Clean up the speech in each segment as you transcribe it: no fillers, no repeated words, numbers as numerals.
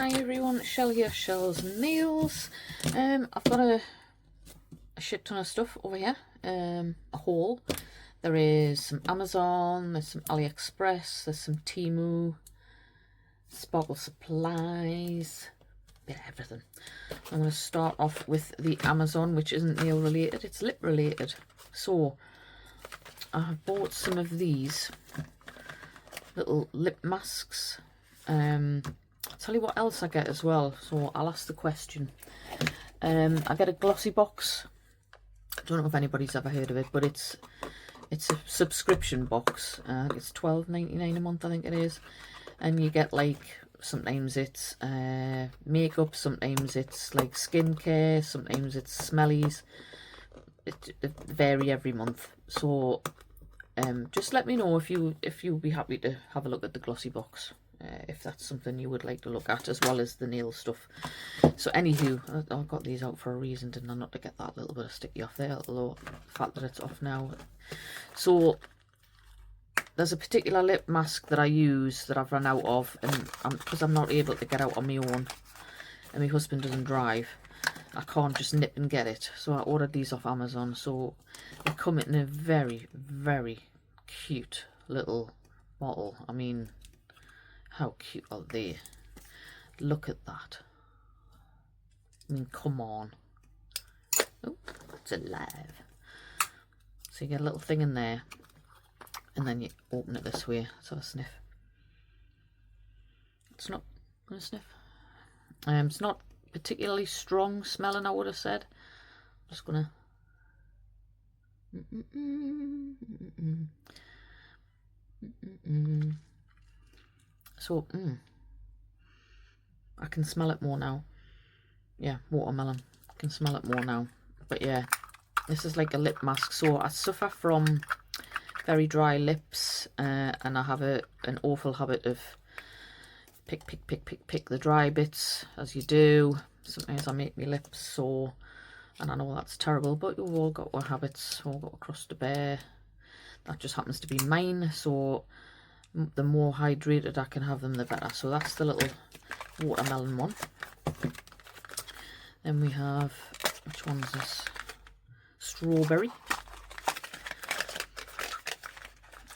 Hi everyone, Shell here, Shell's Nails. I've got a shit ton of stuff over here, a haul. There is some Amazon, there's some AliExpress, there's some Temu, Sparkle Supplies, bit of everything. I'm going to start off with the Amazon, which isn't nail related, it's lip related. So, I have bought some of these little lip masks. I'll tell you what else I get as well, so I'll ask the question. I get a glossy box. I don't know if anybody's ever heard of it, but it's a subscription box. It's $12.99 a month, I think it is, and you get like, sometimes it's makeup, sometimes it's like skincare, sometimes it's smellies. It vary every month. So just let me know if you'd be happy to have a look at the glossy box. If that's something you would like to look at, as well as the nail stuff. So anywho, I got these out for a reason, didn't I? Not to get that little bit of sticky off there, although the fact that it's off now. So there's a particular lip mask that I use that I've run out of, and because I'm not able to get out on my own and my husband doesn't drive, I can't just nip and get it. So I ordered these off Amazon. So they come in a very, very cute little bottle. I mean, how cute are they? Look at that. I mean, come on. Oh, it's alive. So you get a little thing in there, and then you open it this way. Let's have a sniff. It's not gonna sniff. It's not particularly strong smelling, I would have said. I'm just gonna. So, I can smell it more now. Yeah, watermelon. I can smell it more now. But yeah, this is like a lip mask. So I suffer from very dry lips, and I have an awful habit of pick the dry bits, as you do. Sometimes I make my lips sore, and I know that's terrible, but we've all got our habits, we've all got a crust to bear. That just happens to be mine, so the more hydrated I can have them, the better. So that's the little watermelon one. Then we have, which one's this? Strawberry.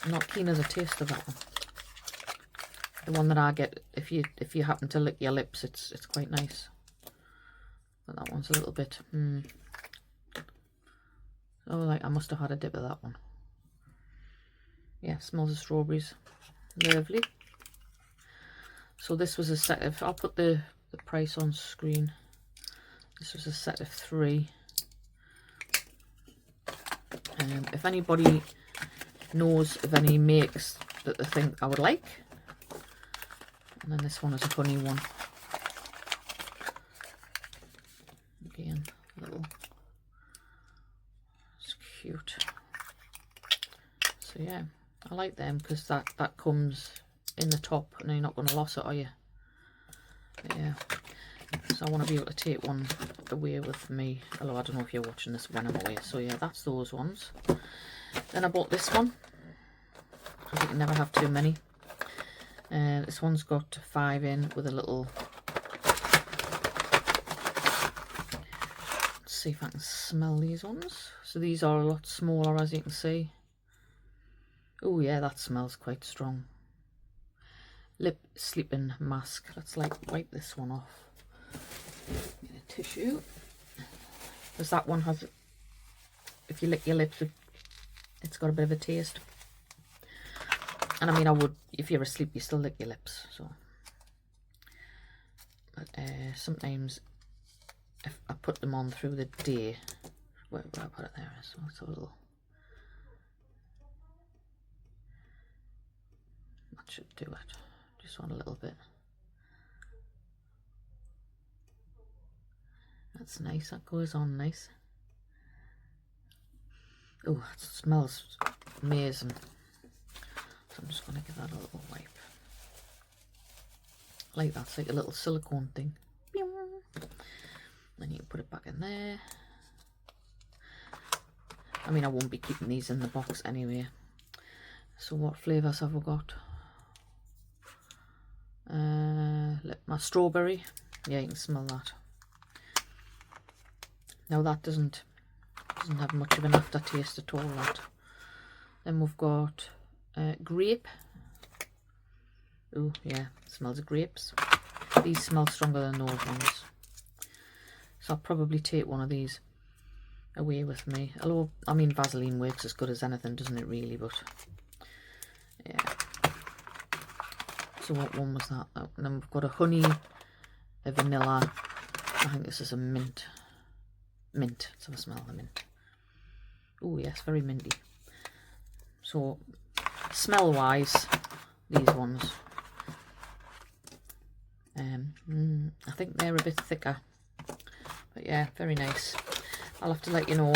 I'm not keen as a taste of that one. The one that I get, if you happen to lick your lips, it's quite nice. But that one's a little bit. Oh, like I must have had a dip of that one. Yeah, smells of strawberries. Lovely. So this was a set of, I'll put the price on screen. This was a set of 3. If anybody knows of any makes that they think I would like. And then this one is a funny one. Again, little, it's cute. So yeah, I like them because that comes in the top, and you're not going to lose it, are you? But yeah, so I want to be able to take one away with me, although I don't know if you're watching this when I'm away. So yeah, that's those ones. Then I bought this one because you can never have too many. This one's got 5 in with a little, let's see if I can smell these ones. So these are a lot smaller, as you can see. Oh yeah, that smells quite strong. Lip sleeping mask. Let's like wipe this one off. Get a tissue. Because that one has, if you lick your lips, it's got a bit of a taste. And I mean, I would, if you're asleep, you still lick your lips. So, but sometimes if I put them on through the day, where I put it there, so it's a little. That should do it. Just want a little bit. That's nice. That goes on nice. Oh, that smells amazing. So I'm just going to give that a little wipe. Like that, it's like a little silicone thing. Then you can put it back in there. I mean, I won't be keeping these in the box anyway. So what flavours have we got? lip mask, strawberry. Yeah, you can smell that. Now that doesn't have much of an aftertaste at all, that. Then we've got grape. Oh yeah, it smells of grapes. These smell stronger than those ones. So I'll probably take one of these away with me. Although, I mean, Vaseline works as good as anything, doesn't it really? But yeah. So what one was that? Oh, and then we've got a honey, a vanilla. I think this is a mint. Mint. Let's have a smell of the mint. Oh yes, very minty. So smell wise, these ones. I think they're a bit thicker. But yeah, very nice. I'll have to let you know.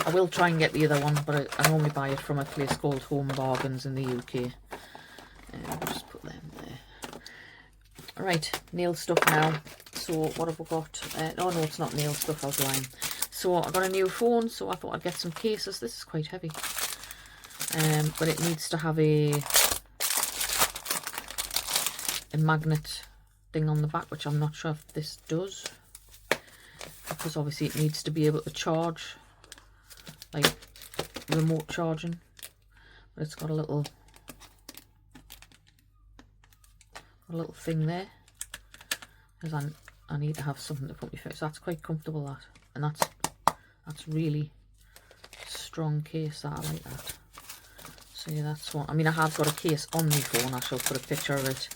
I will try and get the other one, but I normally buy it from a place called Home Bargains in the UK. I'll just put them there. Right, nail stuff now. So what have we got? Oh no, it's not nail stuff, I was lying. So I got a new phone, so I thought I'd get some cases. This is quite heavy. But it needs to have a magnet thing on the back, which I'm not sure if this does, because obviously it needs to be able to charge, like remote charging. But it's got a little thing there, because I need to have something to put my face. So that's quite comfortable, that, and that's really strong case. That I like that. So yeah, that's one. I mean, I have got a case on my phone. I shall put a picture of it.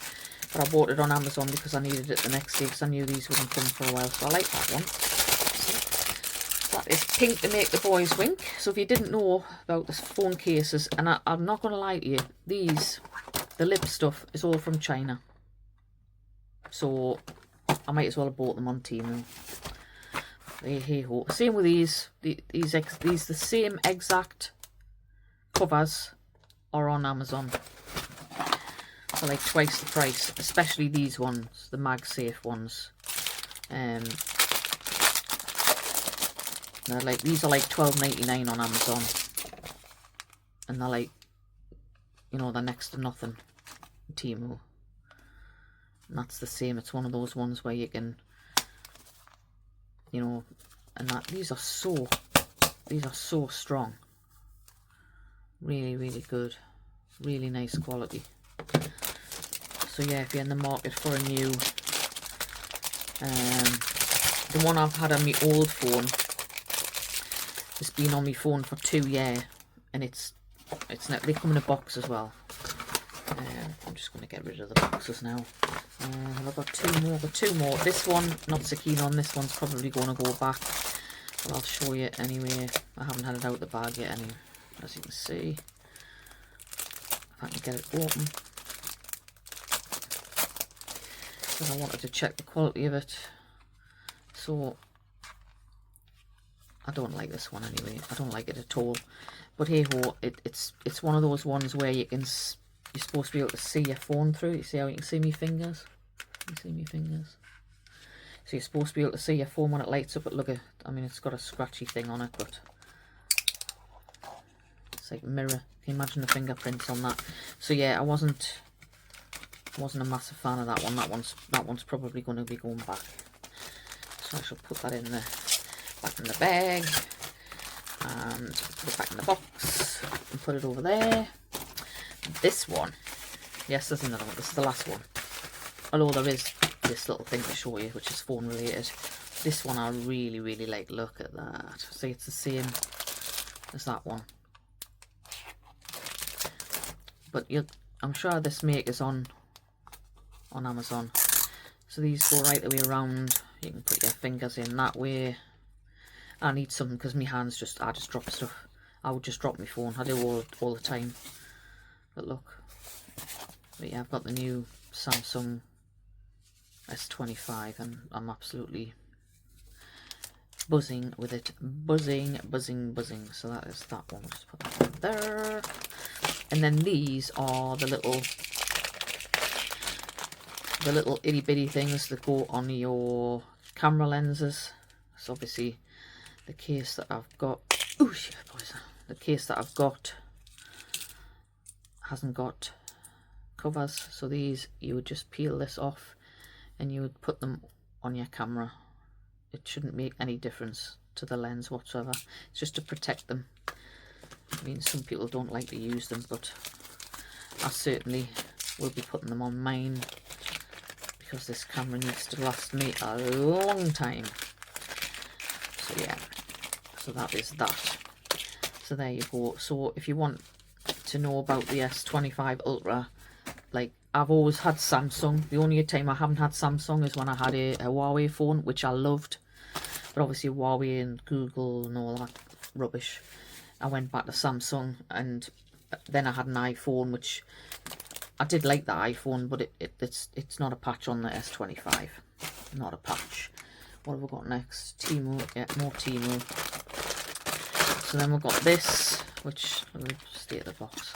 But I bought it on Amazon because I needed it the next day, because I knew these wouldn't come for a while. So I like that one. So that is pink to make the boys wink. So if you didn't know about the phone cases, and I'm not going to lie to you, the lip stuff is all from China. So I might as well have bought them on Temu. Hey ho. Same with these. These the same exact covers are on Amazon. For like twice the price, especially these ones, the MagSafe ones. They're like, these are like $12.99 on Amazon, and they're like, you know, they're next to nothing. Temu, and that's the same. It's one of those ones where you can, you know, and that these are so strong. Really, really good, really nice quality. So yeah, if you're in the market for a new, the one I've had on my old phone, it's been on my phone for 2 years, and they come in a box as well. I'm just going to get rid of the boxes now. I've got two more. This one, not so keen on. This one's probably going to go back, but I'll show you anyway. I haven't had it out of the bag yet, anyway, as you can see. If I can get it open. I wanted to check the quality of it. So I don't like this one anyway. I don't like it at all. But hey ho, it's one of those ones where you're supposed to be able to see your phone through. You see how you can see my fingers? You see my fingers? So you're supposed to be able to see your phone when it lights up. But look at, I mean, it's got a scratchy thing on it, but it's like a mirror. Can you imagine the fingerprints on that? So yeah, I wasn't a massive fan of that one. That one's probably going to be going back. So I shall put that in back in the bag, and put it back in the box, and put it over there. This one, yes, there's another one. This is the last one. Although there is this little thing to show you, which is phone related. This one I really, really like. Look at that. See, it's the same as that one. But I'm sure this maker's on Amazon. So these go right the way around. You can put your fingers in that way. I need something because my hands I just drop stuff. I would just drop my phone. I do all the time. But look. But yeah, I've got the new Samsung S25 and I'm absolutely buzzing with it. Buzzing. So that is that one. Just put that there. And then these are the little itty bitty things that go on your camera lenses. So obviously the case that I've got, the case that I've got hasn't got covers. So these, you would just peel this off and you would put them on your camera. It shouldn't make any difference to the lens whatsoever. It's just to protect them. I mean, some people don't like to use them, but I certainly will be putting them on mine because this camera needs to last me a long time. So yeah, so that is that. So there you go. So if you want to know about the S25 Ultra, like, I've always had Samsung. The only time I haven't had Samsung is when I had a Huawei phone, which I loved. But obviously Huawei and Google and all that rubbish, I went back to Samsung, and then I had an iPhone, which I did like the iPhone, but it's not a patch on the S25. Not a patch. What have we got next? Temu. Yeah, more Temu. So then we've got this, which will stay at the box.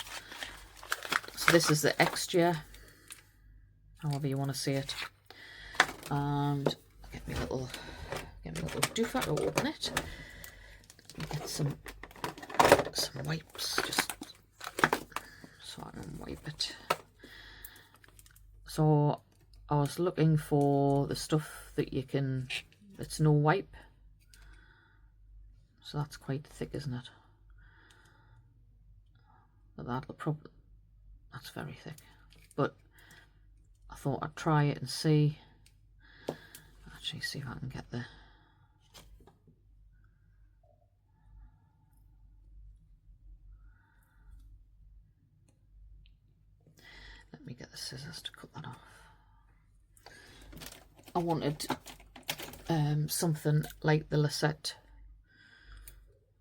So this is the extra, however you want to say it. And get me a little doofer to open it. Get some wipes, just so I can wipe it. So I was looking for the stuff that you can, it's no wipe. So that's quite thick, isn't it? But that'll probably, that's very thick. But I thought I'd try it and see. Actually, see if I can get the. Let me get the scissors to cut that off. I wanted something like the Lisette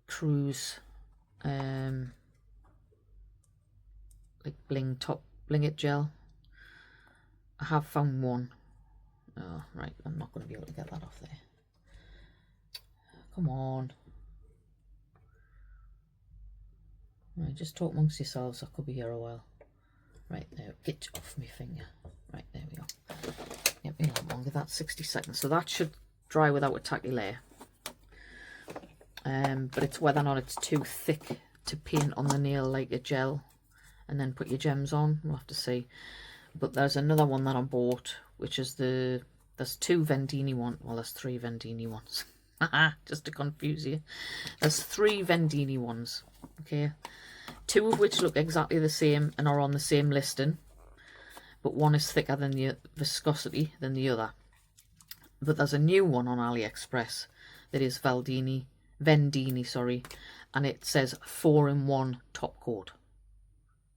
Cruise, like bling it gel. I have found one. Oh, right, I'm not going to be able to get that off there. Come on. Right, just talk amongst yourselves. I could be here a while. Right, there, get off my finger. Right, there we go. Get me a lot longer. That's 60 seconds. So that should dry without a tacky layer. But it's whether or not it's too thick to paint on the nail like a gel and then put your gems on. We'll have to see. But there's another one that I bought, which is there's two Vendini ones. Well, there's three Vendini ones. Just to confuse you. There's three Vendini ones. Okay. Two of which look exactly the same and are on the same listing. But one is thicker than the viscosity than the other. But there's a new one on AliExpress that is Vendini, sorry, and it says 4-in-1 top coat.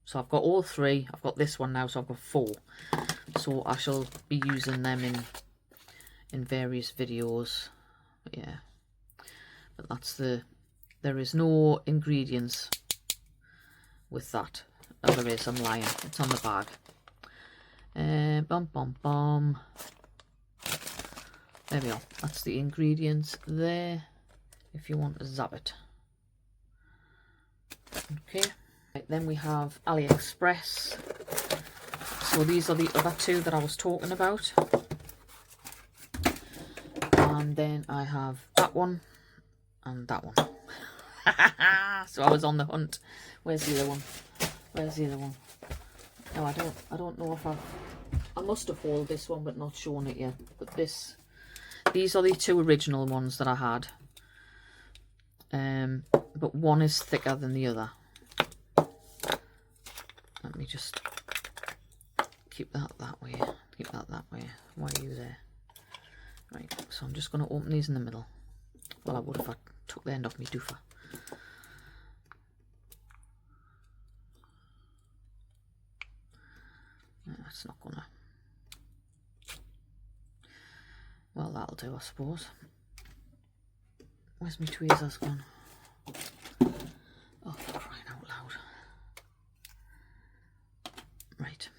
So I've got all three. I've got this one now, so I've got 4. So I shall be using them in various videos. But yeah, but that's there is no ingredients with that. Oh, there is. I'm lying. It's on the bag. Bum bum bum. There we go. That's the ingredients there. If you want to zap it. Okay. Right, then we have AliExpress. So these are the other two that I was talking about. And then I have that one and that one. So I was on the hunt. Where's the other one? Where's the other one? No, I don't know if I must have hauled this one but not shown it yet. But these are the two original ones that I had. But one is thicker than the other. Let me just keep that way. Keep that way. Why are you there? Right, so I'm just going to open these in the middle. Well, I would if I took the end off my doofer. That's not gonna. Well, that'll do, I suppose. Where's my tweezers gone? Oh, for crying out loud. Right,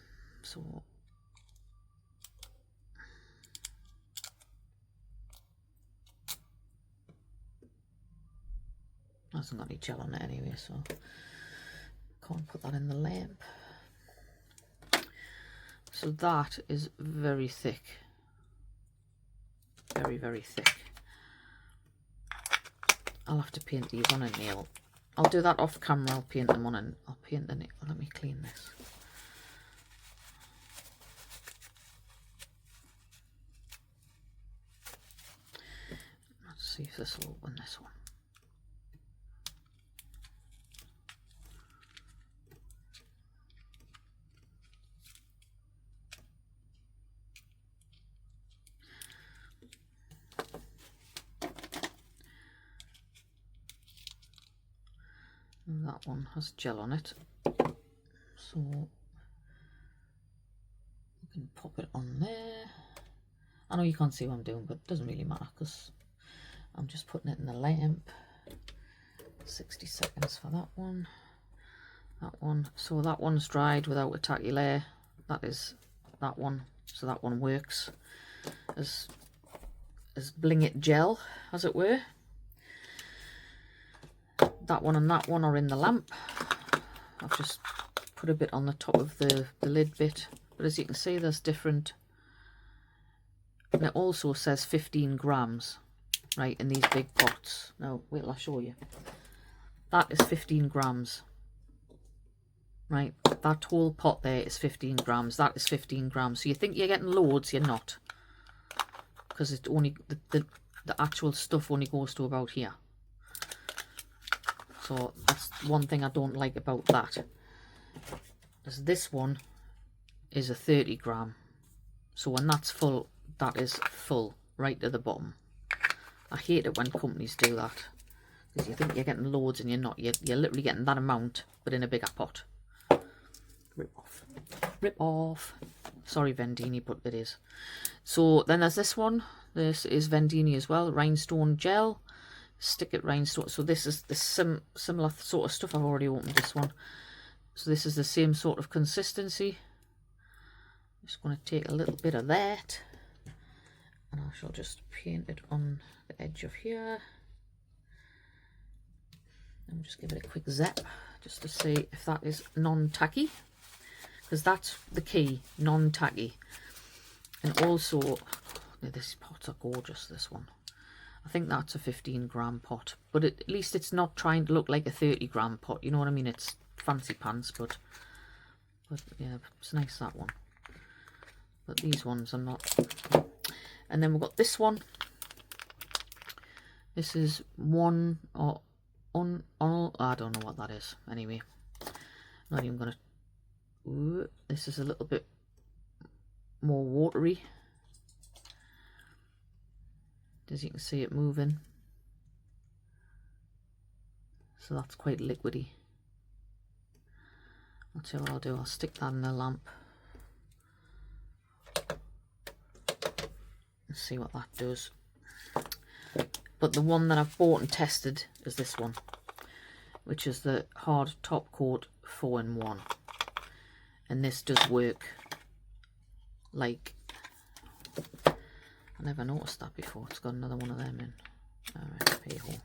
so hasn't got any gel on it anyway, so can't put that in the lamp. So that is very thick. Very, very thick. I'll have to paint these on a nail. I'll do that off camera. I'll paint them on and I'll paint the nail. Let me clean this. see if this will open this one. And that one has gel on it, so we can pop it on there. I know you can't see what I'm doing, but it doesn't really matter because I'm just putting it in the lamp. 60 seconds for that one. That one. So that one's dried without a tacky layer. That is that one. So that one works as bling it gel, as it were. That one and that one are in the lamp. I've just put a bit on the top of the lid bit. But as you can see, there's different. And it also says 15 grams, right, in these big pots. Now, wait till I show you. That is 15 grams. Right, that whole pot there is 15 grams. That is 15 grams. So you think you're getting loads, you're not. Because it only, the actual stuff only goes to about here. So that's one thing I don't like about that. As this one is a 30 gram. So when that's full, that is full right to the bottom. I hate it when companies do that, because you think you're getting loads and you're not. You're literally getting that amount but in a bigger pot. Rip off, rip off. Sorry Vendini, but it is. So then there's this one. This is Vendini as well, rhinestone gel, stick it rhinestone. So this is the similar sort of stuff. I've already opened this one, so this is the same sort of consistency. Just going to take a little bit of that, and I shall just paint it on the edge of here. And just give it a quick zap, just to see if that is non-tacky, because that's the key, non-tacky. And also, these pots are gorgeous, this one. I think that's a 15 gram pot, but at least it's not trying to look like a 30 gram pot, you know what I mean? It's fancy pants, but yeah, it's nice, that one. But these ones are not. And then we've got this one. This is one or I don't know what that is. Anyway, not even gonna. Ooh, this is a little bit more watery. As you can see it moving. So that's quite liquidy. I'll tell you what I'll do. I'll stick that in the lamp. Let's see what that does. But the one that I've bought and tested is this one, which is the hard top coat 4-in-1, and this does work like, I never noticed that before. It's got another one of them in. Alright, pay-hole.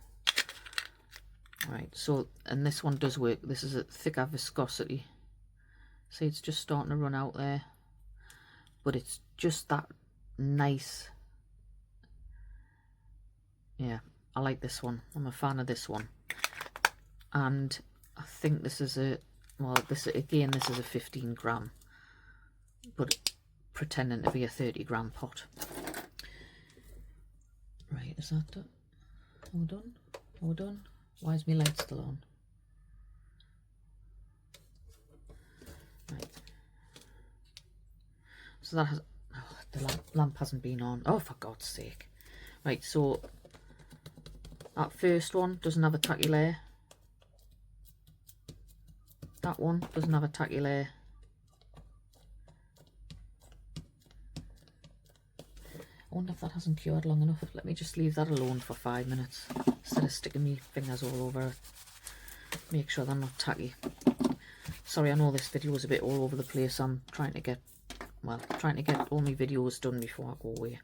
Alright, so, and this one does work. This is a thicker viscosity. See, it's just starting to run out there, but it's just that nice. Yeah, I like this one. I'm a fan of this one. And I think this is a, well, this again, this is a 15 gram, but pretending to be a 30 gram pot. Right, is that done? Are we done? Are we done? Why is my light still on? Right. So that has, oh, the lamp hasn't been on. Oh, for God's sake. Right, so that first one doesn't have a tacky layer. That one doesn't have a tacky layer. I wonder if that hasn't cured long enough. Let me just leave that alone for 5 minutes instead of sticking my fingers all over it. Make sure they're not tacky. Sorry, I know this video is a bit all over the place. I'm trying to get, well, trying to get all my videos done before I go away.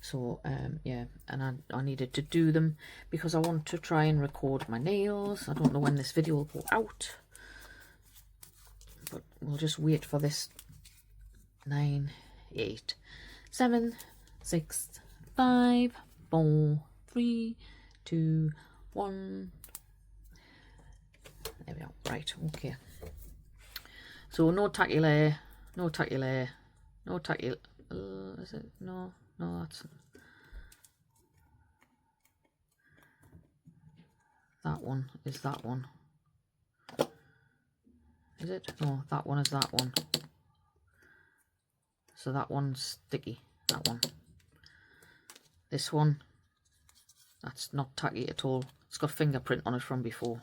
So yeah, and I needed to do them because I want to try and record my nails. I don't know when this video will go out, but we'll just wait for this. 9, 8, 7, 6, 5, 4, 3, 2, 1. There we are. Right, okay. So no tacky layer, no tacky layer, no tacky. Is it? No, that's. that one is that one. Is it? No, that one is that one. So that one's sticky, that one. This one, that's not tacky at all. It's got fingerprint on it from before.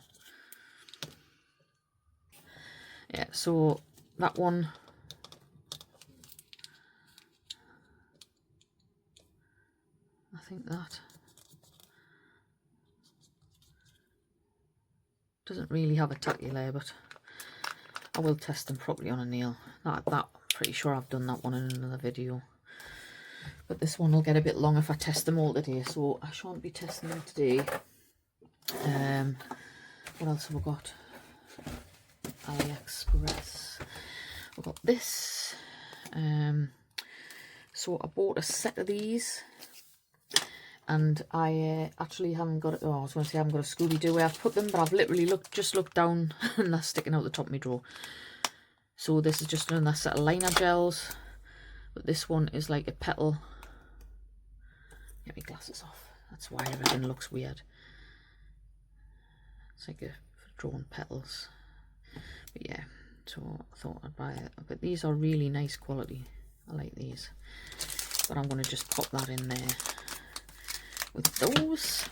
Yeah, so that one, I think that doesn't really have a tacky layer, but I will test them properly on a nail. That pretty sure I've done that one in another video. But this one will get a bit long if I test them all today, so I shan't be testing them today. What else have we got? AliExpress. We've got this. So I bought a set of these, and I actually haven't got it. Oh, I was going to say I haven't got a Scooby-Doo where I've put them, but I've literally just looked down and they're sticking out the top of my drawer. So this is just another set of liner gels, but this one is like a petal. Get my glasses off. That's why everything looks weird. It's like drawn petals. But yeah, so I thought I'd buy it. But these are really nice quality. I like these. But I'm going to just pop that in there with those.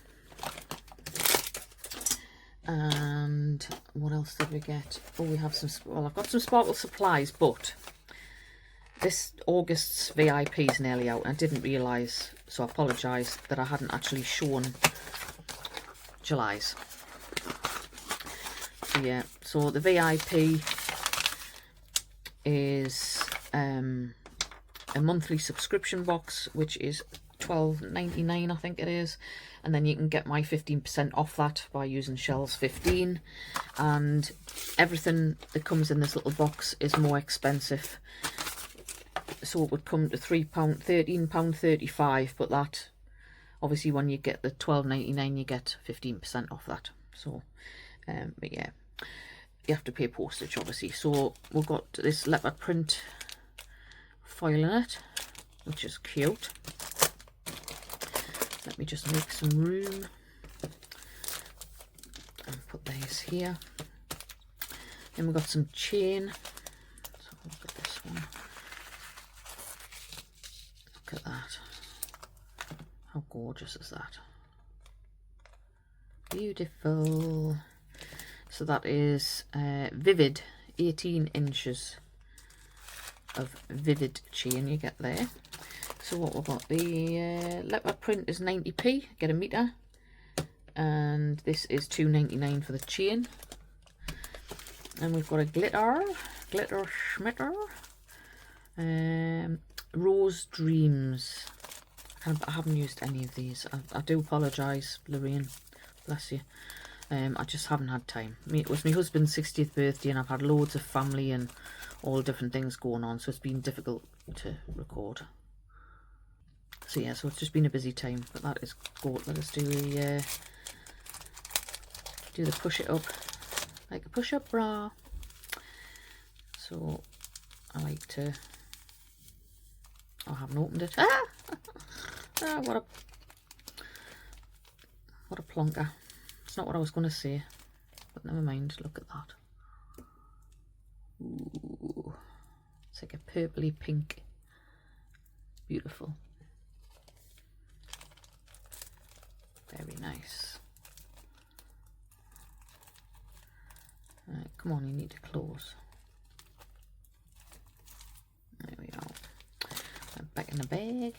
And what else did we get? Oh, we have some, well, I've got some sparkle supplies, but this August's VIP is nearly out. I didn't realise, so I apologise that I hadn't actually shown July's. So yeah, so the VIP is a monthly subscription box, which is $12.99, I think it is, and then you can get my 15% off that by using SHELLZ15, and everything that comes in this little box is more expensive, so it would come to £13.35, but that obviously when you get the $12.99 you get 15% off that. So but yeah, you have to pay postage obviously. So we've got this leopard print foil in it, which is cute. Let me just make some room and put these here. Then we've got some chain. Let's have a look at this one. Look at that. How gorgeous is that? Beautiful. So that is vivid, 18 inches of vivid chain you get there. So what we've got, the leopard print is 90p, get a metre, and this is $2.99 for the chain. And we've got a glitter schmitter, Rose Dreams. I haven't used any of these. I do apologise, Lorraine, bless you. I just haven't had time. It was my husband's 60th birthday and I've had loads of family and all different things going on, so it's been difficult to record. So yeah, so it's just been a busy time, but that is good. Let us do the push it up like a push-up bra. So I like to, I haven't opened it. What a plonker. It's not what I was going to say, but never mind. Look at that. Ooh, it's like a purpley pink. Beautiful. Very nice. Right, come on, you need to close. There we go. Back in the bag.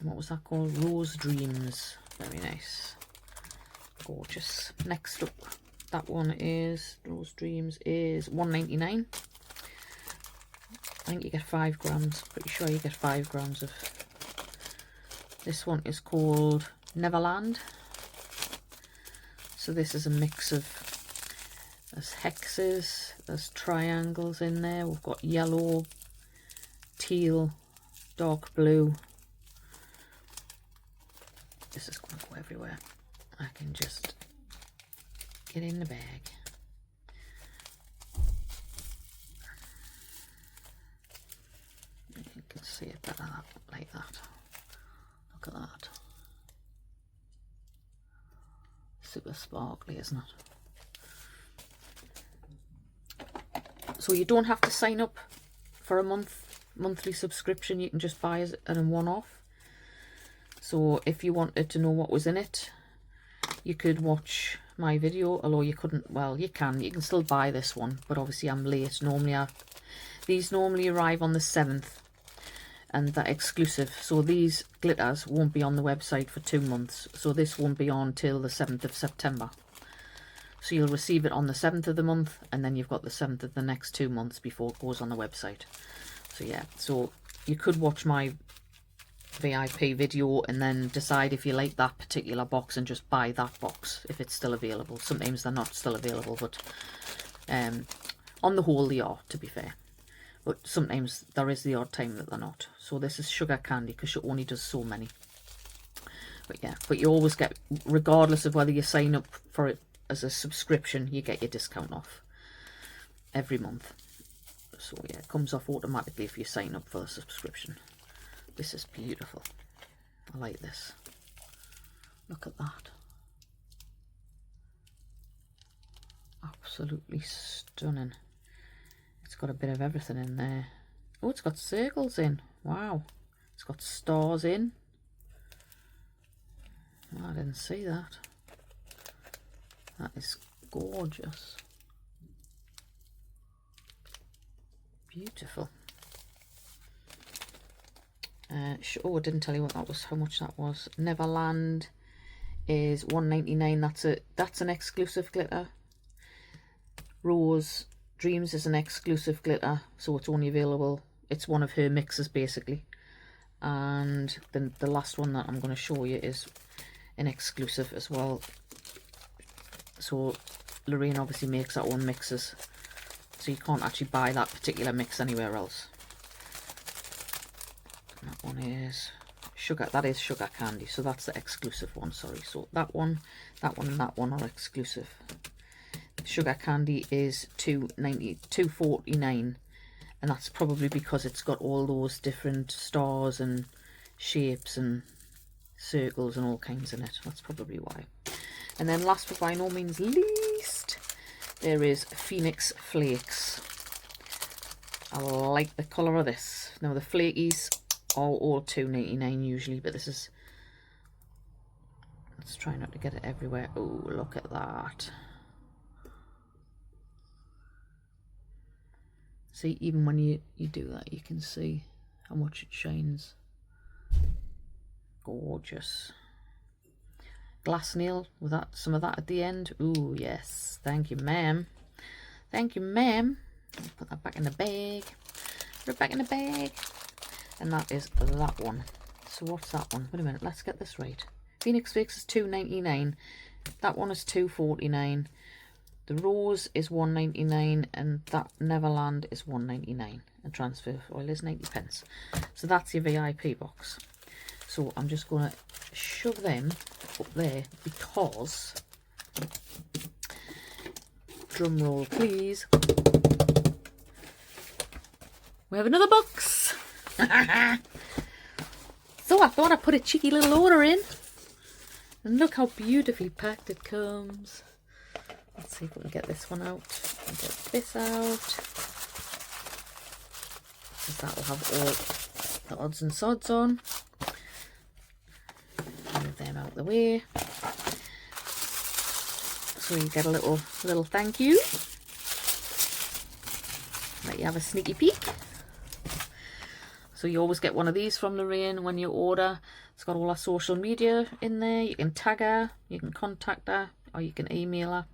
What was that called? Rose Dreams. Very nice. Gorgeous. Next up, that one is Rose Dreams is $1.99. I think you get 5 grams. Pretty sure you get 5 grams of. This one is called Neverland. So this is a mix of, there's hexes, there's triangles in there. We've got yellow, teal, dark blue. This is going to go everywhere. I can just get in the bag. You can see it better like that. Look at that. super sparkly, isn't it? So you don't have to sign up for a monthly subscription. You can just buy it in one-off. So if you wanted to know what was in it, you could watch my video, although you couldn't. Well, you can still buy this one, but obviously I'm late. These normally arrive on the 7th, and they're exclusive, so these glitters won't be on the website for 2 months, so this won't be on till the 7th of September. So you'll receive it on the 7th of the month, and then you've got the 7th of the next 2 months before it goes on the website. So yeah, so you could watch my VIP video and then decide if you like that particular box and just buy that box if it's still available. Sometimes they're not still available, but on the whole they are, to be fair. But sometimes there is the odd time that they're not. So this is Sugar Candy because she only does so many. But yeah, but you always get, regardless of whether you sign up for it as a subscription, you get your discount off every month. So yeah, it comes off automatically if you sign up for the subscription. This is beautiful. I like this. Look at that. Absolutely stunning. It's got a bit of everything in there. Oh, it's got circles in. Wow. It's got stars in. Oh, I didn't see that. That is gorgeous. Beautiful. Oh, I didn't tell you what that was, how much that was. Neverland is £1.99. That's an exclusive glitter. Rose Dreams is an exclusive glitter, so it's only available. It's one of her mixes basically. And then the last one that I'm going to show you is an exclusive as well. So Lorraine obviously makes her own mixes, so you can't actually buy that particular mix anywhere else. That one is sugar. That is Sugar Candy, so that's the exclusive one. Sorry, so that one, and that one are exclusive. Sugar Candy is £2.49, and that's probably because it's got all those different stars and shapes and circles and all kinds in it. That's probably why. And then last but by no means least, there is Phoenix Flakes. I like the colour of this. Now the flakies are all £2.99 usually, but this is, let's try not to get it everywhere. Oh, look at that. See, even when you do that, you can see how much it shines. Gorgeous. Glass nail with that, some of that at the end. Ooh, yes. Thank you, ma'am. Thank you, ma'am. Put that back in the bag. Put it back in the bag. And that is that one. So what's that one? Wait a minute, let's get this right. Phoenix Flakes is £2.99. That one is £2.49. The Rose is £1.99, and that Neverland is £1.99, and transfer oil is 90p. So that's your VIP box. So I'm just going to shove them up there because, drum roll please, we have another box. So I thought I'd put a cheeky little order in, and look how beautifully packed it comes. Let's see if we can get this one out and get this out, because that will have all the odds and sods on. Move them out the way, so you get a little thank you. Let you have a sneaky peek. So you always get one of these from Lorraine when you order. It's got all our social media in there. You can tag her, you can contact her, or you can email her.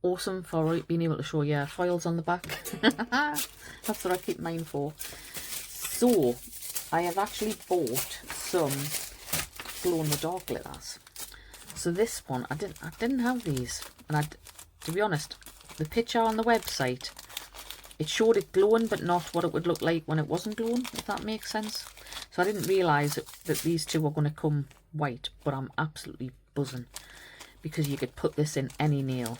Awesome for being able to show you foils on the back. That's what I keep mine for. So I have actually bought some glow in the dark glitters. So this one, I didn't have these, and to be honest, the picture on the website, it showed it glowing but not what it would look like when it wasn't glowing, if that makes sense. So I didn't realise that these two were going to come white, but I'm absolutely buzzing because you could put this in any nail,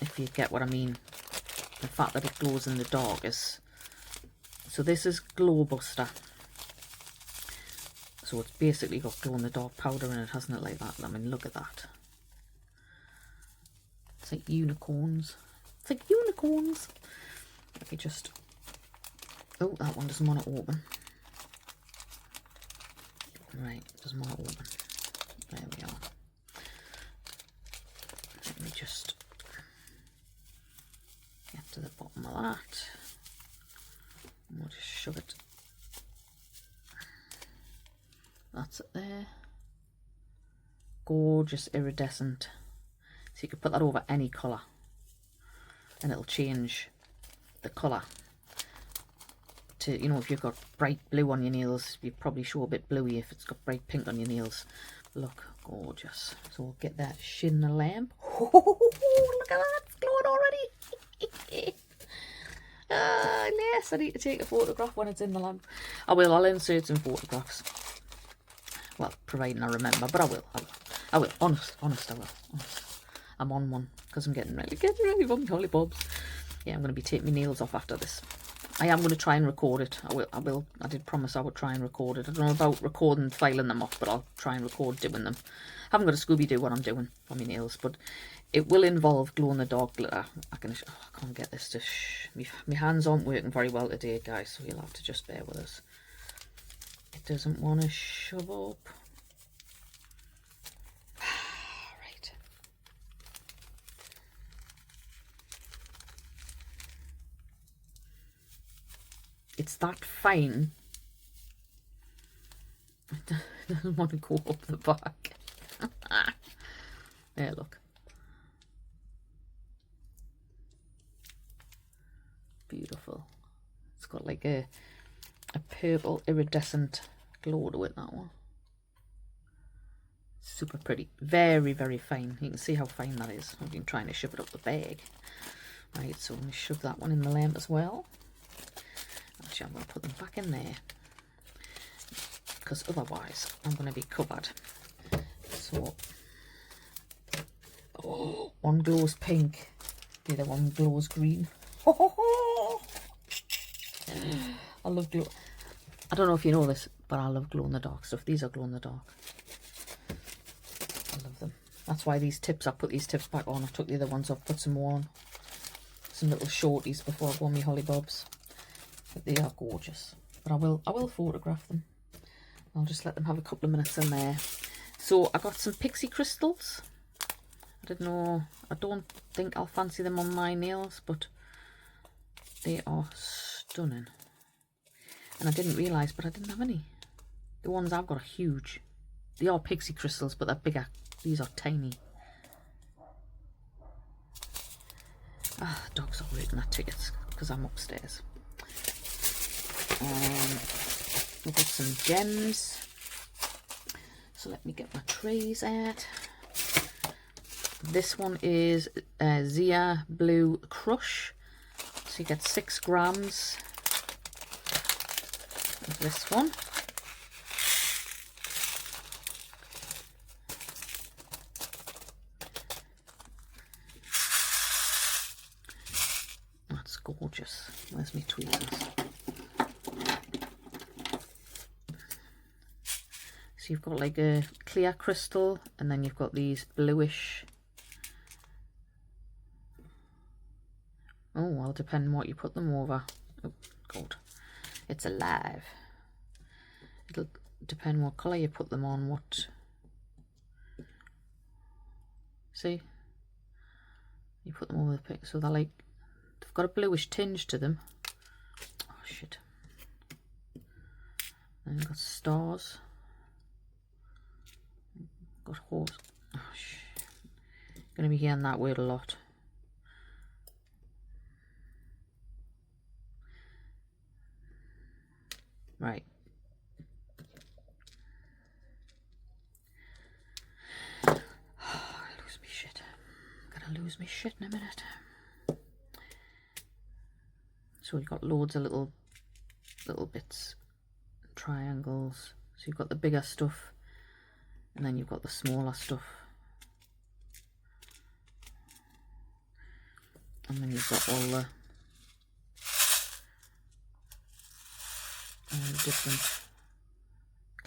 if you get what I mean. The fact that it glows in the dark is... So this is Glow Buster. So it's basically got glow in the dark powder in it, hasn't it, like that? I mean, look at that. It's like unicorns. It's like unicorns. Let me just... Oh, that one doesn't want to open. Right, doesn't want to open. There we are. Let me just get to the bottom of that. And we'll just shove it. That's it there. Gorgeous iridescent. So you could put that over any colour and it'll change the colour to, you know, if you've got bright blue on your nails, you probably show a bit bluey if it's got bright pink on your nails. Look, gorgeous. So we'll get that shade in the lamp. Oh, look at that, it's glowing already. Yes, I need to take a photograph when it's in the lamp. I'll insert some photographs. Well, providing I remember, but I will. Honest, I will. Honest. I'm on one because I'm getting ready for my lollipops. Yeah, I'm going to be taking my nails off after this. I am going to try and record it. I will. I did promise I would try and record it. I don't know about recording and filing them off, but I'll try and record doing them. I haven't got a Scooby-Doo what I'm doing for my nails, but it will involve glow-in-the-dark glitter. I can't get this to... My hands aren't working very well today, guys, so you'll have to just bear with us. It doesn't want to shove up. Right. It's that fine. It doesn't want to go up the back. There, look. Beautiful. It's got like a purple iridescent glow to it, that one. Super pretty. Very, very fine. You can see how fine that is. I've been trying to shove it up the bag. Right, so I'm going to shove that one in the lamp as well. Actually, I'm going to put them back in there, because otherwise I'm going to be covered. So, oh, one glows pink, the other one glows green. I love glow. I don't know if you know this, but I love glow in the dark stuff. These are glow in the dark. I love them. That's why these tips, I put these tips back on. I took the other ones off, put some more on. Some little shorties before I go on my holly bobs. But they are gorgeous. But I will photograph them. I'll just let them have a couple of minutes in there. So I got some pixie crystals. I didn't know, I don't think I'll fancy them on my nails, but they are stunning. And I didn't realise, but I didn't have any. The ones I've got are huge. They are pixie crystals, but they're bigger. These are tiny. Ah, dogs are waiting at tickets because I'm upstairs. We've got some gems. So let me get my trays out. This one is Zia Blue Crush. So you get 6 grams of this one. That's gorgeous. Where's my tweezers? So you've got like a clear crystal, and then you've got these bluish. Oh, well, depending what you put them over. Oh, God. It's alive. It'll depend what colour you put them on, what... See? You put them over the pink, so they're like... They've got a bluish tinge to them. Oh, shit. And you've got stars. Got horse. Oh, shit. Gonna be hearing that word a lot. Right. Oh, I lose me shit. I'm gonna lose me shit in a minute. So we've got loads of little bits, triangles. So you've got the bigger stuff, and then you've got the smaller stuff, and then you've got all the different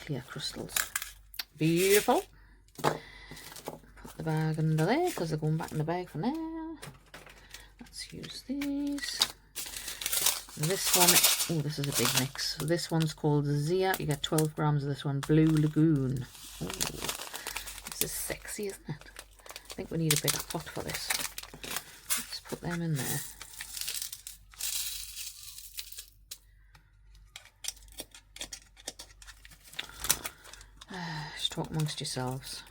clear crystals. Beautiful. Put the bag under there because they're going back in the bag for now. Let's use these. This one, oh, this is a big mix. So this one's called Zia. You get 12 grams of this one. Blue Lagoon. Oh, this is sexy, isn't it? I think we need a bigger pot for this. Let's put them in there. Just talk amongst yourselves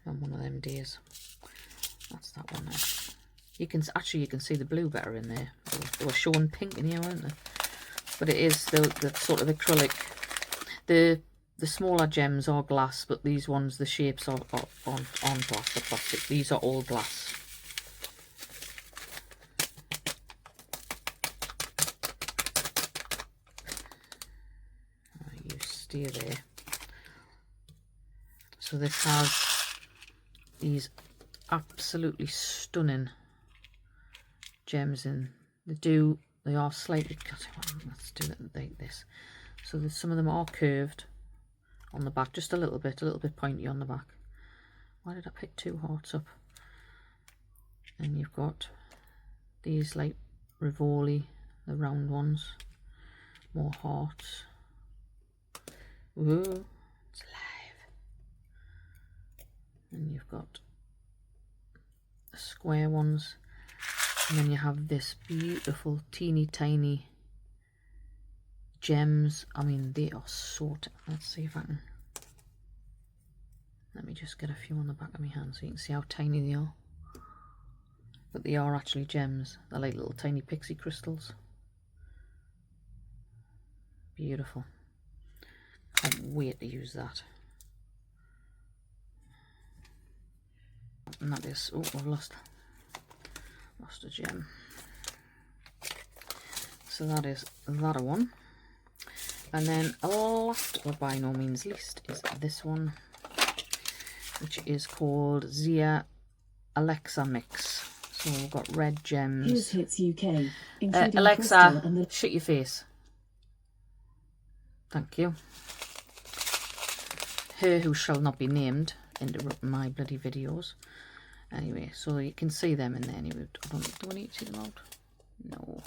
on one of them days. That's that one there. You can see the blue better in there. They were showing pink in here, weren't they? But it is the sort of acrylic. The smaller gems are glass, but these ones, the shapes are on glass, the plastic. These are all glass. You stay there. So this has these absolutely stunning gems in. They are slightly, let's do it like this. So some of them are curved on the back, just a little bit pointy on the back. Why did I pick two hearts up? And you've got these like Rivoli, the round ones, more hearts. Ooh, it's alive. And you've got the square ones. And then you have this beautiful teeny tiny gems. I mean, they are so... Let's see if I can... Let me just get a few on the back of my hand so you can see how tiny they are. But they are actually gems. They're like little tiny pixie crystals. Beautiful. Can't wait to use that. And that is... Oh, I've lost a gem. So that is that one. And then last but by no means least is this one, which is called Zia Alexa Mix. So we've got red gems. Here's Hits UK. Alexa, shut your face. Thank you. Her who shall not be named interrupting my bloody videos. Anyway, so you can see them in there. Anyway, do I need to see them out? No.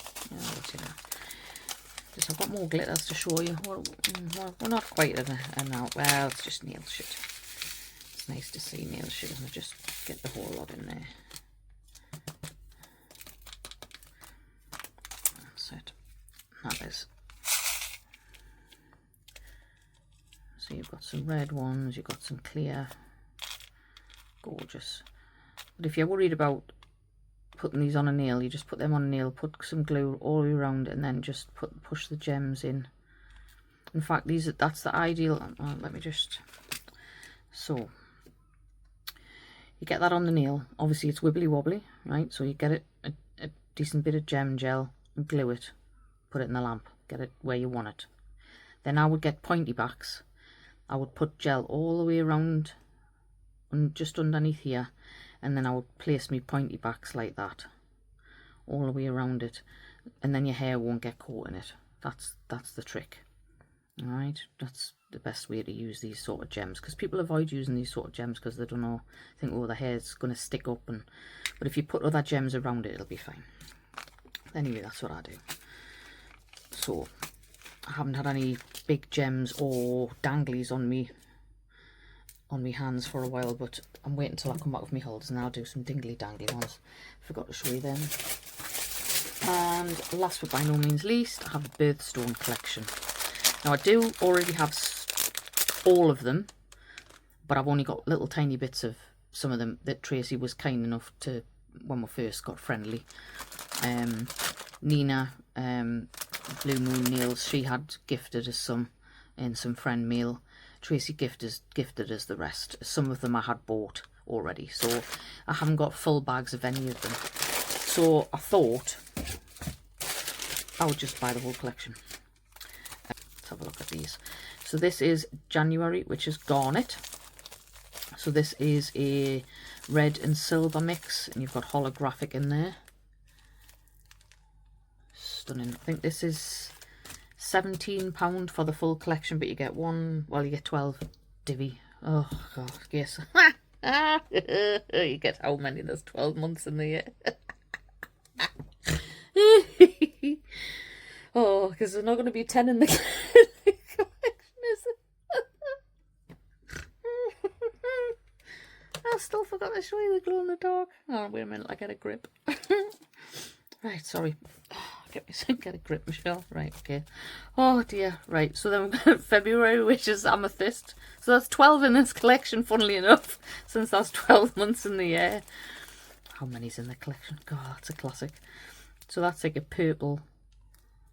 Just I've got more glitters to show you. We're not quite at out. Well, it's just nail shit. It's nice to see nail shit, isn't it? Just get the whole lot in there. That's it. That is. So you've got some red ones. You've got some clear. Gorgeous. But if you're worried about putting these on a nail, you just put them on a nail, put some glue all the way around, and then just push the gems in. In fact, that's the ideal. Let me just. So you get that on the nail. Obviously, it's wibbly wobbly, right? So you get a decent bit of gem gel and glue it, put it in the lamp, get it where you want it. Then I would get pointy backs. I would put gel all the way around and just underneath here. And then I would place my pointy backs like that, all the way around it, and then your hair won't get caught in it. That's the trick. All right, that's the best way to use these sort of gems, because people avoid using these sort of gems because they don't know, think, oh, the hair's going to stick up, but if you put other gems around it, it'll be fine. Anyway, that's what I do. So I haven't had any big gems or danglies on me hands for a while, but I'm waiting until I come back with my holders and I'll do some dingly dangly ones. Forgot to show you them. And last but by no means least, I have a Birthstone collection. Now I do already have all of them, but I've only got little tiny bits of some of them that Tracy was kind enough to, when we first got friendly. Nina, Blue Moon Nails, she had gifted us some in some friend mail. Tracy gifted us the rest. Some of them I had bought already, so I haven't got full bags of any of them. So I thought I would just buy the whole collection. Let's have a look at these. So this is January, which is Garnet. So this is a red and silver mix, and you've got holographic in there. Stunning. I think this is £17 for the full collection, but you get one, well, you get 12 divvy. Oh god, yes. You get how many? There's 12 months in the year. Oh, because there's not going to be 10 in the collection, is it? I still forgot to show you the glow in the dark. Oh, wait a minute, I get a grip. Right, sorry. Get a grip, Michelle. Right, okay. Oh dear. Right, so then we've got February, which is amethyst. So that's 12 in this collection, funnily enough, since that's 12 months in the year. How many's in the collection? God, that's a classic. So that's like a purple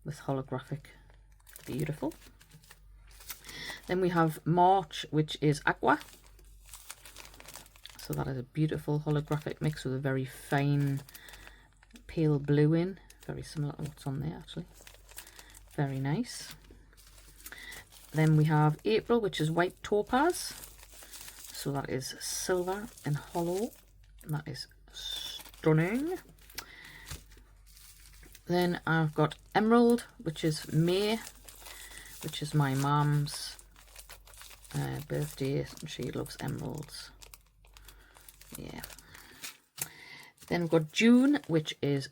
with holographic. Beautiful. Then we have March, which is aqua. So that is a beautiful holographic mix with a very fine pale blue in. Very similar to what's on there, actually. Very nice. Then we have April, which is white topaz. So that is silver and hollow. That is stunning. Then I've got Emerald, which is May, which is my mum's birthday, and she loves emeralds. Yeah. Then we've got June, which is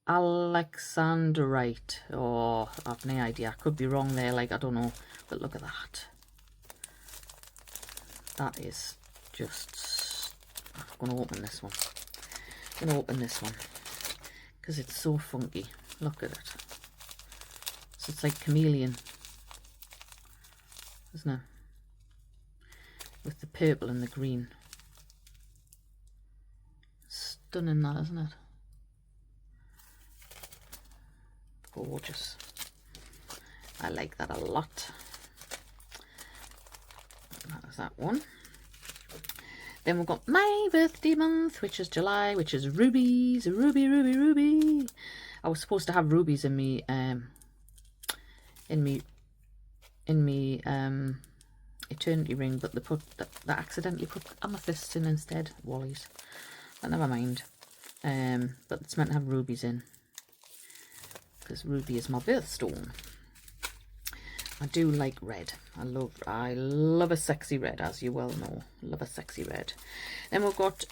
Alexandrite. Oh, I've no idea. I could be wrong there, like, I don't know. But look at that. That is just... I'm going to open this one. I'm going to open this one. Because it's so funky. Look at it. So it's like chameleon. Isn't it? With the purple and the green. Stunning that, isn't it? Gorgeous. I like that a lot. That is that one. Then we've got my birthday month, which is July, which is rubies. Ruby, ruby, ruby. I was supposed to have rubies in me eternity ring, but they accidentally put amethysts in instead. Wallies. But never mind. But it's meant to have rubies in, because ruby is my birthstone. I do like red. I love a sexy red, as you well know. Love a sexy red. Then we've got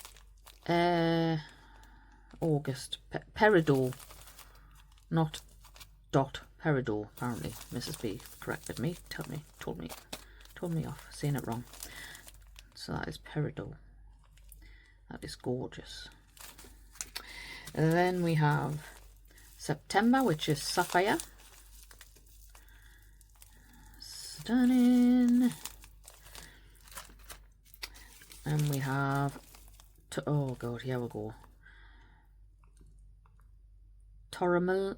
August peridot, not dot peridot. Apparently, Mrs. B corrected me, told me off saying it wrong. So that is peridot. That is gorgeous. And then we have September, which is sapphire. Stunning. And we have, oh god, here we go. Tourmaline.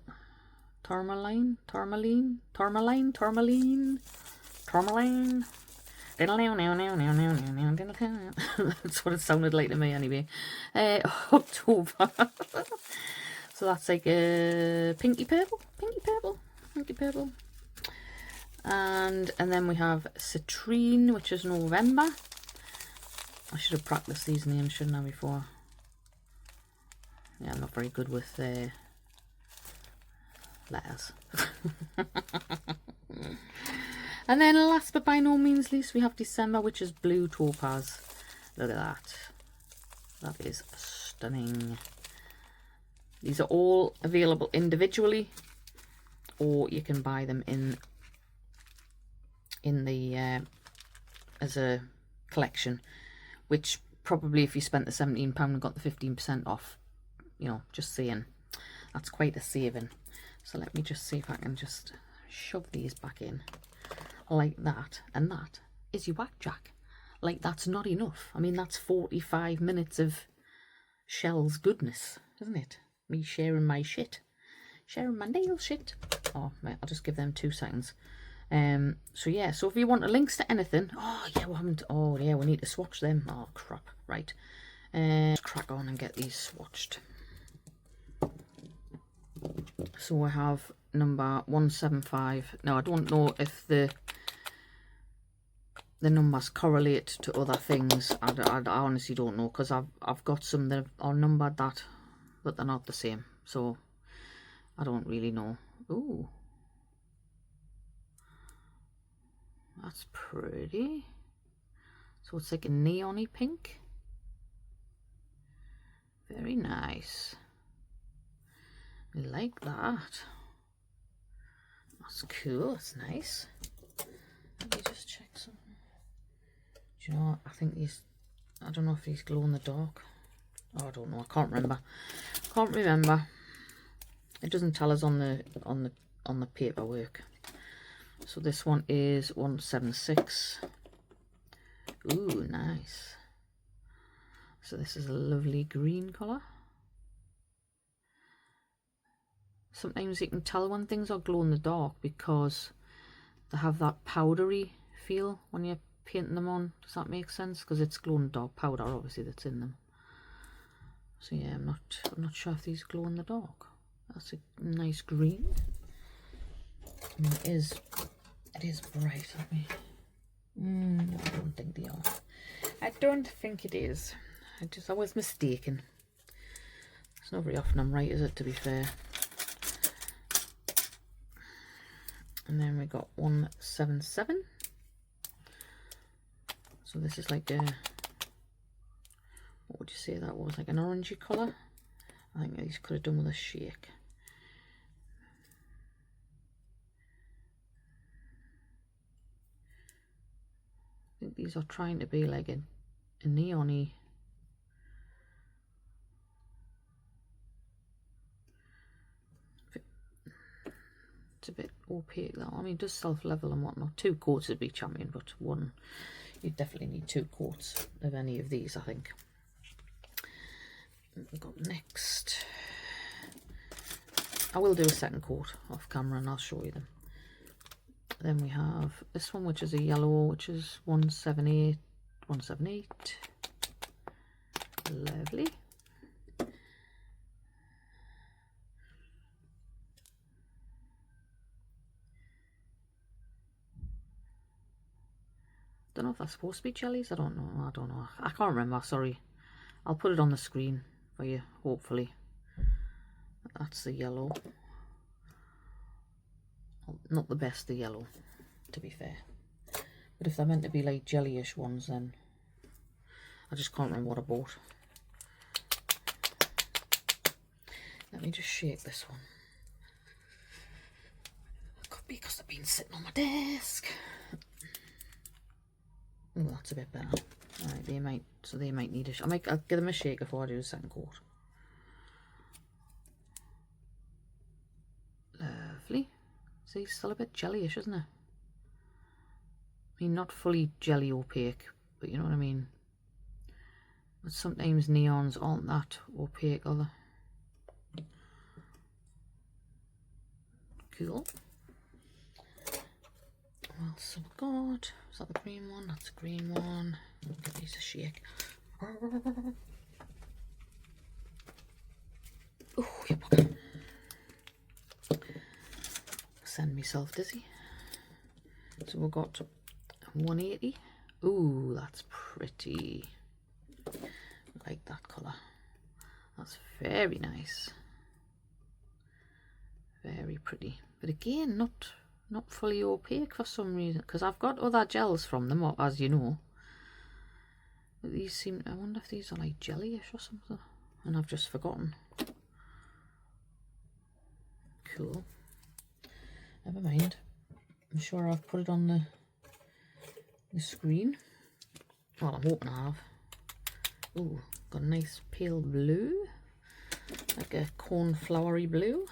That's what it sounded like to me anyway. October. So that's like a pinky purple. And then we have citrine, which is November. I should have practiced these names, shouldn't I, before? Yeah, I'm not very good with letters. And then last but by no means least, we have December, which is blue topaz. Look at that. That is stunning. These are all available individually, or you can buy them in the as a collection, which probably, if you spent the £17 and got the 15% off, you know, just saying, that's quite a saving. So let me just see if I can just shove these back in like that, and that is your whack-jack. Like, that's not enough. I mean, that's 45 minutes of Shell's goodness, isn't it? Me sharing my shit, sharing my nail shit. Oh, right, I'll just give them 2 seconds. So yeah, so if you want the links to anything, oh yeah, we haven't, oh yeah, we need to swatch them. Oh crap, right. Let's crack on and get these swatched. So we have number 175. Now I don't know if the numbers correlate to other things. I honestly don't know, because I've got some that are numbered that, but they're not the same. So I don't really know. Ooh, That's pretty. So it's like a neon-y pink. Very nice. I like that. That's cool. That's nice. Let me just check something. Do you know what? I think these, I don't know if these glow in the dark. Oh, I don't know. I can't remember. Can't remember. It doesn't tell us on the paperwork. So this one is 176. Ooh, nice. So this is a lovely green colour. Sometimes you can tell when things are glow in the dark because they have that powdery feel when you're painting them on. Does that make sense? Because it's glow in the dark powder, obviously, that's in them. So yeah, I'm not sure if these glow in the dark. That's a nice green. I mean, it is bright. No, I don't think they are. I don't think it is. I was mistaken. It's not very often I'm right, is it, to be fair? And then we got 177. So this is like a, what would you say that was? Like an orangey colour? I think these could have done with a shake. I think these are trying to be like a neon-y. It's a bit opaque though. I mean, it does self-level and whatnot. 2 coats would be champion, but one, you definitely need 2 coats of any of these, I think. We've got next. I will do a second coat off camera and I'll show you them. Then we have this one, which is a yellow, which is 178. 178. Lovely. Don't know if that's supposed to be jellies. I don't know. I can't remember. Sorry. I'll put it on the screen for you, hopefully. That's the yellow. Not the best, the yellow, to be fair. But if they're meant to be like jellyish ones, then I just can't remember what I bought. Let me just shake this one. Could be because they've been sitting on my desk. Oh, that's a bit better. Alright, they might need a I'll give them a shake before I do the second coat. Lovely. See, still a bit jellyish, isn't it? I mean, not fully jelly opaque, but you know what I mean. But sometimes neons aren't that opaque, are they? Cool. What else have we got? Is that the green one? That's a green one. I'll give these a shake. Oh, you bugger. Send myself dizzy. So we've got 180. Ooh, that's pretty. I like that colour. That's very nice. Very pretty. But again, not fully opaque for some reason, because I've got other gels from them, as you know. But these seem, I wonder if these are like jellyish or something, and I've just forgotten. Cool. Never mind. I'm sure I've put it on the screen. Well, I'm hoping I have. Ooh, got a nice pale blue, like a cornflowery blue.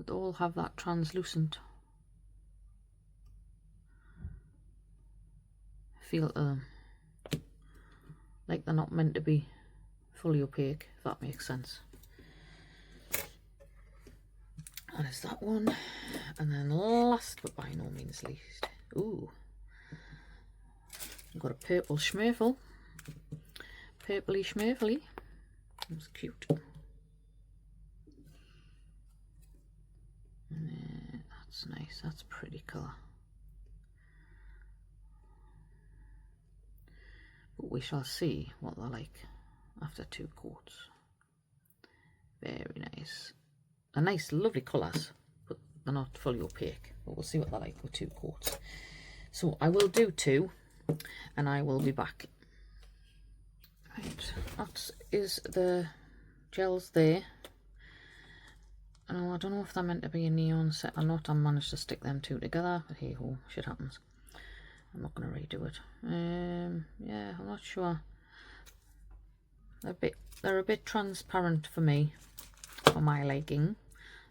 They all have that translucent feel to them, like they're not meant to be fully opaque, if that makes sense. And there's that one, and then last but by no means least, ooh, I've got a purple schmurfel, purpley schmurfely. That's cute. That's nice. That's a pretty colour. But we shall see what they're like after 2 coats. Very nice. A nice, lovely colours, but they're not fully opaque. But we'll see what they're like with 2 coats. So I will do 2, and I will be back. Right, that is the gels there. Oh, I don't know if they're meant to be a neon set or not. I managed to stick them 2 together, but hey ho, shit happens. I'm not going to redo it. Yeah, I'm not sure. They're a bit transparent for me, for my liking.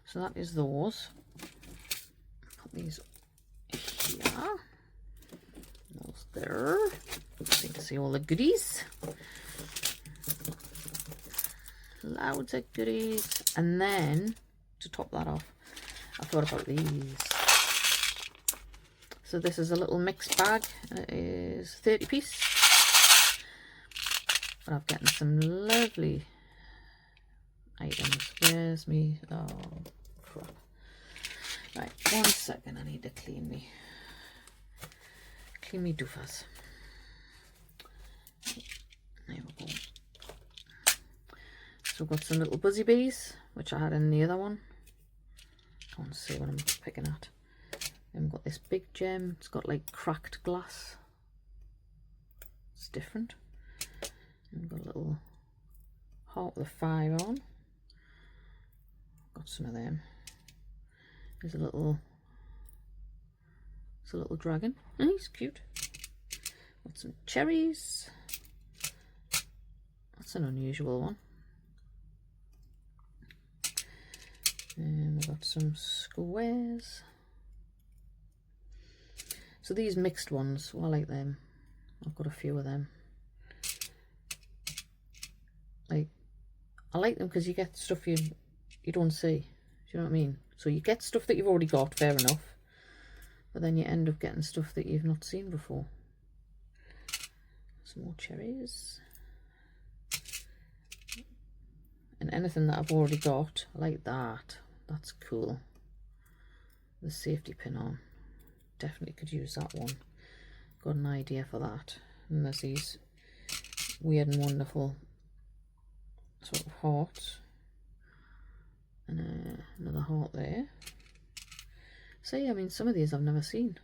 So that is those. Put these here. Those there. So you can see all the goodies. Loads of goodies. And then, to top that off, I thought about these. So this is a little mixed bag. It is 30 piece. But I've gotten some lovely items. Where's me? Oh, crap. Right, 1 second. I need to clean me doofers. There we go. So I've got some little buzzy bees, which I had in the other one. Can't see what I'm picking at. Then we've got this big gem. It's got like cracked glass. It's different. And we've got a little heart with a 5 on. Got some of them. There's a little. It's a little dragon. Oh, he's cute. Got some cherries. That's an unusual one. And we've got some squares. So these mixed ones, well, I like them. I've got a few of them. Like, I like them because you get stuff you don't see. Do you know what I mean? So you get stuff that you've already got, fair enough. But then you end up getting stuff that you've not seen before. Some more cherries. And anything that I've already got, I like that. That's cool. The safety pin on. Definitely could use that one. Got an idea for that. And there's these weird and wonderful sort of hearts. And another heart there. See, I mean, some of these I've never seen.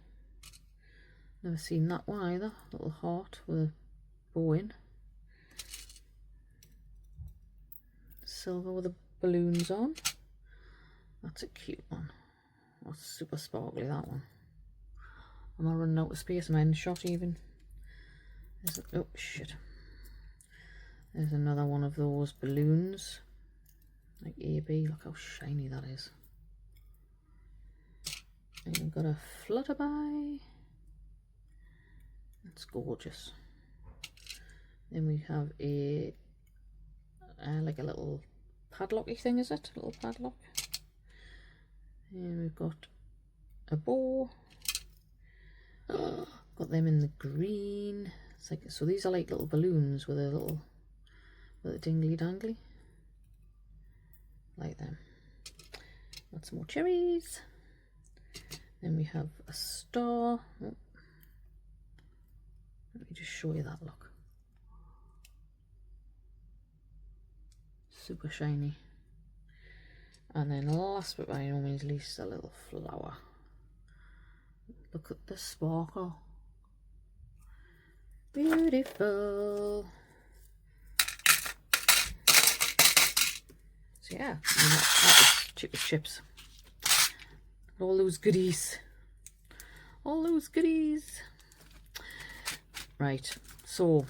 Never seen that one either. Little heart with a bow in. Silver with the balloons on. That's a cute one. That's super sparkly, that one. Am I running out of space? Am I in the shot even? Oh, shit. There's another one of those balloons. Like AB. Look how shiny that is. And we've got a flutterby. That's gorgeous. Then we have a like a little padlocky thing, is it? A little padlock. And we've got a bow. Oh, got them in the green. It's like, so these are like little balloons with a dingly dangly. Like them. Got some more cherries. Then we have a star. Oh. Let me just show you that look. Super shiny. And then last but by no means least, a little flower. Look at the sparkle. Beautiful. So yeah, that was cheap as chips. All those goodies. All those goodies. Right, so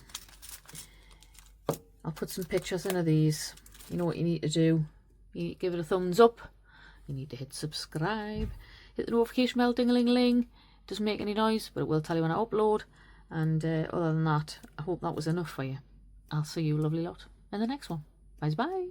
I'll put some pictures in of these. You know what you need to do. You need to give it a thumbs up. You need to hit subscribe. Hit the notification bell, ding-a-ling-a-ling. Doesn't make any noise, but it will tell you when I upload. And other than that, I hope that was enough for you. I'll see you lovely lot in the next one. Bye bye.